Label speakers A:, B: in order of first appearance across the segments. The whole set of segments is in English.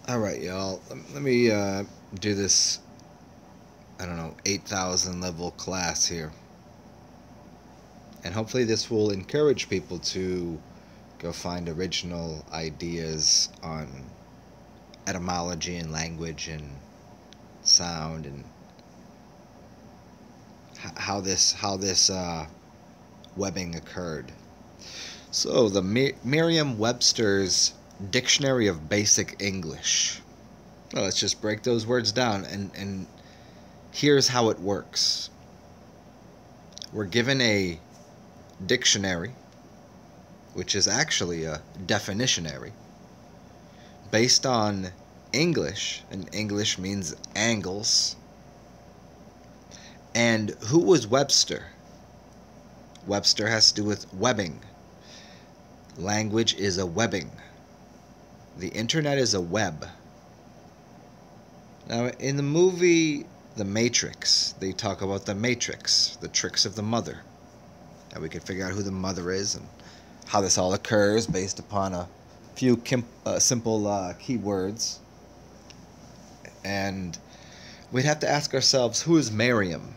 A: Alright, y'all. Let me do this, I don't know, 8,000 level class here. And hopefully this will encourage people to go find original ideas on etymology and language and sound and how this webbing occurred. So the Merriam-Webster's Dictionary of Basic English. Well, let's just break those words down, and here's how it works. We're given a dictionary, which is actually a definitionary, based on English, and English means angles. And who was Webster? Webster has to do with webbing. Language is a webbing. The internet is a web. Now, in the movie The Matrix, they talk about the matrix, the tricks of the mother. And we can figure out who the mother is and how this all occurs based upon a few simple keywords. And we'd have to ask ourselves, who is Merriam?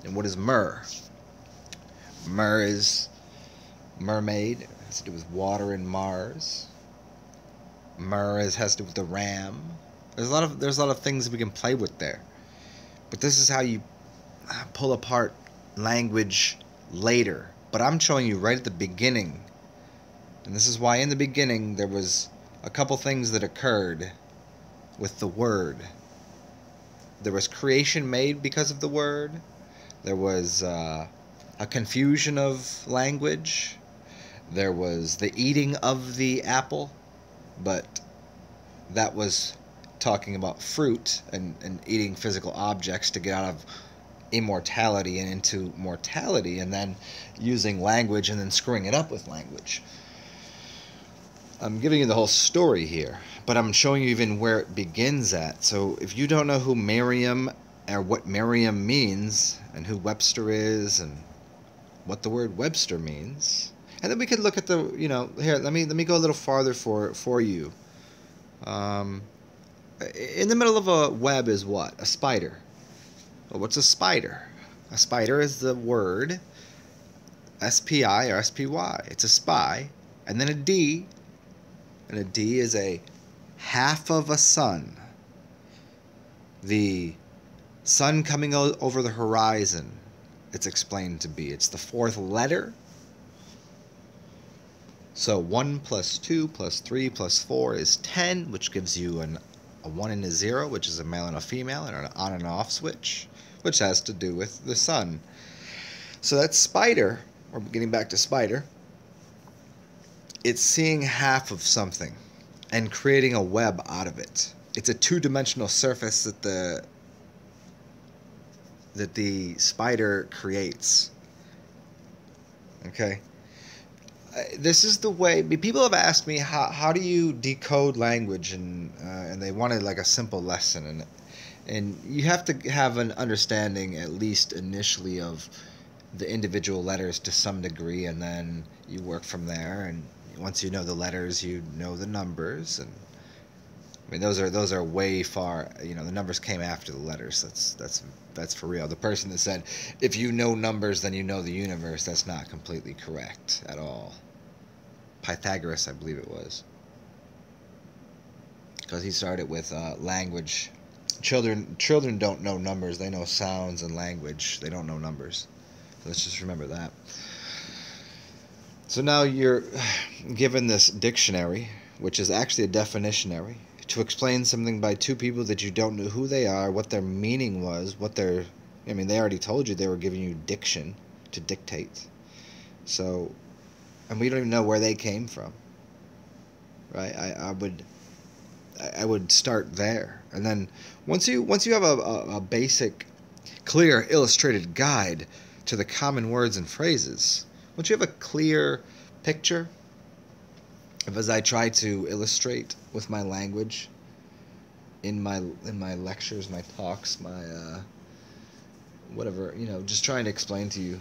A: And what is Mer? Mer is mermaid. It has to do with water and Mars. Mer has to do with the ram. There's a lot of things we can play with there. But this is how you pull apart language later. But I'm showing you right at the beginning. And this is why in the beginning there was a couple things that occurred with the word. There was creation made because of the word. There was a confusion of language. There was the eating of the apple, but that was talking about fruit and eating physical objects to get out of immortality and into mortality, and then using language and then screwing it up with language. I'm giving you the whole story here, but I'm showing you even where it begins at. So if you don't know who Merriam or what Merriam means and who Webster is and what the word Webster means, and then we could look at the, here, let me go a little farther for you. In the middle of a web is what? A spider. Well, what's a spider? A spider is the word S-P-I or S-P-Y. It's a spy. And then a D. And a D is a half of a sun. The sun coming over the horizon, it's explained to be. It's the fourth letter. So 1 plus 2 plus 3 plus 4 is 10, which gives you a 1 and a 0, which is a male and a female, and an on and off switch, which has to do with the sun. So that spider, or getting back to spider, it's seeing half of something and creating a web out of it. It's a two-dimensional surface that the spider creates. Okay? This is the way people have asked me, how do you decode language, and they wanted like a simple lesson, and you have to have an understanding at least initially of the individual letters to some degree, and then you work from there, and once you know the letters, you know the numbers, and I mean those are way far. The numbers came after the letters. That's for real. The person that said if you know numbers then you know the universe, that's not completely correct at all. Pythagoras, I believe it was, because he started with language. Children don't know numbers. They know sounds and language. They don't know numbers. Let's just remember that. So now you're given this dictionary, which is actually a definitionary, to explain something by two people that you don't know who they are, what their meaning was, they already told you they were giving you diction to dictate. So, and we don't even know where they came from, right? I would start there, and then once you have a basic, clear, illustrated guide to the common words and phrases, once you have a clear picture of, as I try to illustrate with my language in my lectures, my talks, my whatever, just trying to explain to you,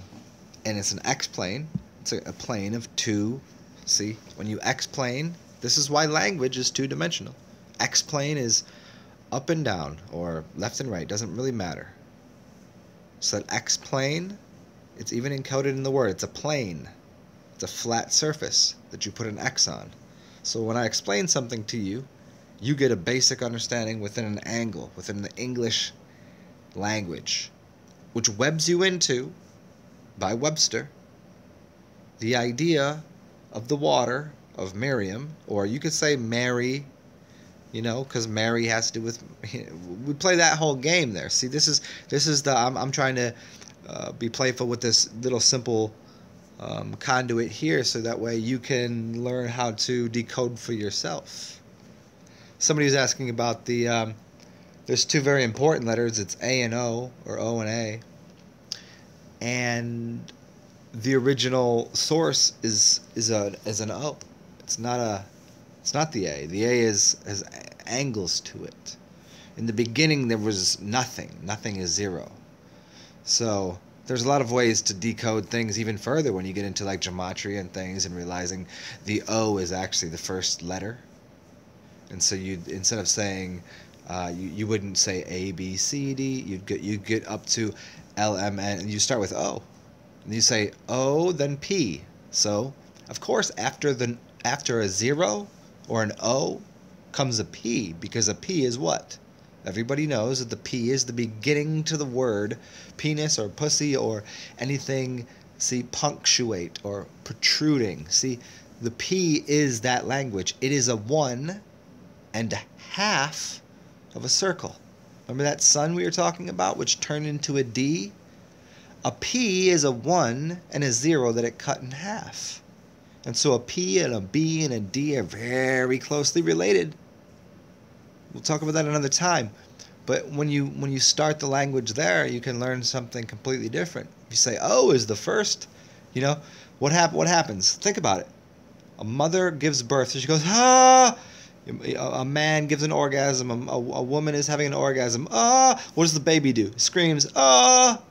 A: and it's an X-plane. It's a plane of two. See, when you X-plane, this is why language is two-dimensional. X-plane is up and down, or left and right, doesn't really matter. So that X-plane, it's even encoded in the word. It's a plane. It's a flat surface that you put an X on. So when I explain something to you, you get a basic understanding within an angle, within the English language, which webs you into, by Webster, the idea of the water, of Miriam, or you could say Mary, you know, because Mary has to do with, we play that whole game there. See, this is the, I'm trying to be playful with this little simple conduit here, so that way you can learn how to decode for yourself. Somebody was asking about the, there's two very important letters. It's A and O, or O and A. And the original source is an O. It's not the A. The A has angles to it. In the beginning there was nothing. Nothing is zero. So there's a lot of ways to decode things even further when you get into like gematria and things, and realizing the O is actually the first letter. And so you, instead of saying you wouldn't say A, B, C, D, you'd get up to L, M, N, and you start with O. And you say O, then P. So, of course, after a zero or an O comes a P, because a P is what? Everybody knows that the P is the beginning to the word penis or pussy or anything, see, punctuate or protruding. See, the P is that language. It is a 1 and a half of a circle. Remember that sun we were talking about, which turned into a D? A P is a 1 and a 0 that it cut in half. And so a P and a B and a D are very closely related. We'll talk about that another time. But when you start the language there, you can learn something completely different. If you say O is the first, you know, what happens? Think about it. A mother gives birth, so she goes, ah! A man gives an orgasm. A woman is having an orgasm. Ah! What does the baby do? It screams, ah!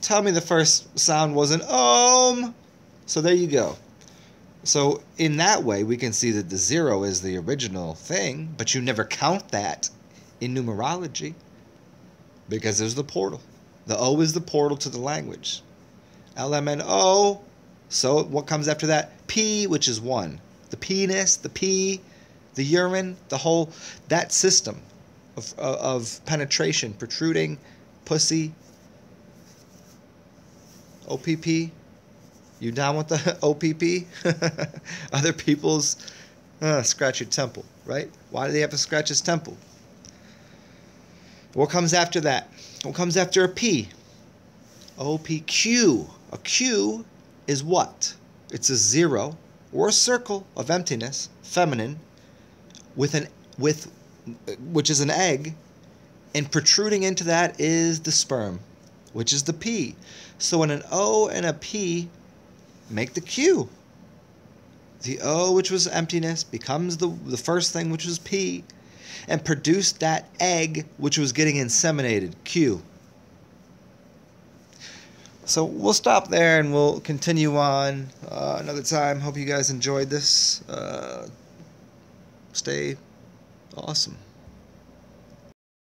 A: Tell me the first sound was an om. So there you go. So in that way, we can see that the 0 is the original thing, but you never count that in numerology, because there's the portal. The O is the portal to the language. LMNO. So what comes after that? P, which is 1. The penis, the P, the urine, the whole, that system of penetration, protruding, pussy, OPP. You down with the OPP? Other people's, scratch your temple, right? Why do they have to scratch his temple? What comes after that? What comes after a P? OPQ. A Q is what? It's a 0 or a circle of emptiness, feminine, which is an egg, and protruding into that is the sperm, which is the P. So when an O and a P make the Q, the O, which was emptiness, becomes the first thing, which was P, and produced that egg, which was getting inseminated, Q. So we'll stop there and we'll continue on another time. Hope you guys enjoyed this. Stay awesome.